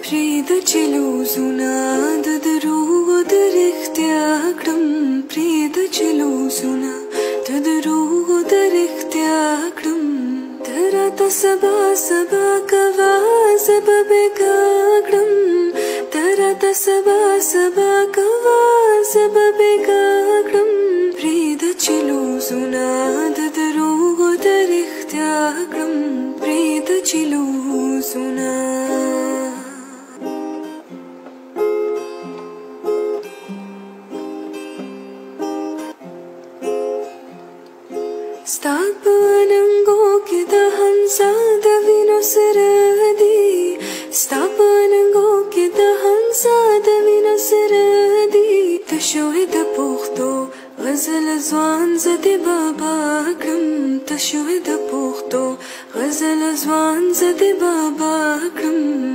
پریږده چې لوزونه د دروغو د رښتیا کړم پریږده چې لوزونه د دروغو د رښتیا کړم ته راته سبا سبا کوه زه به بېګا کړم ته راته سبا سبا کوه زه به بېګا کړم پریږده چې لوزونه د دروغو د رښتیا کړم پریږده چې لوزونه ستا په اننګو کې د هنسا د وینو سره دي ستا په اننګو کې د هنسا د وینو سره دي ته شوې د پښتو غزل ځوان زه دې بابا کړم ته شوې د پښتو غزل ځوان زه دې بابا کړم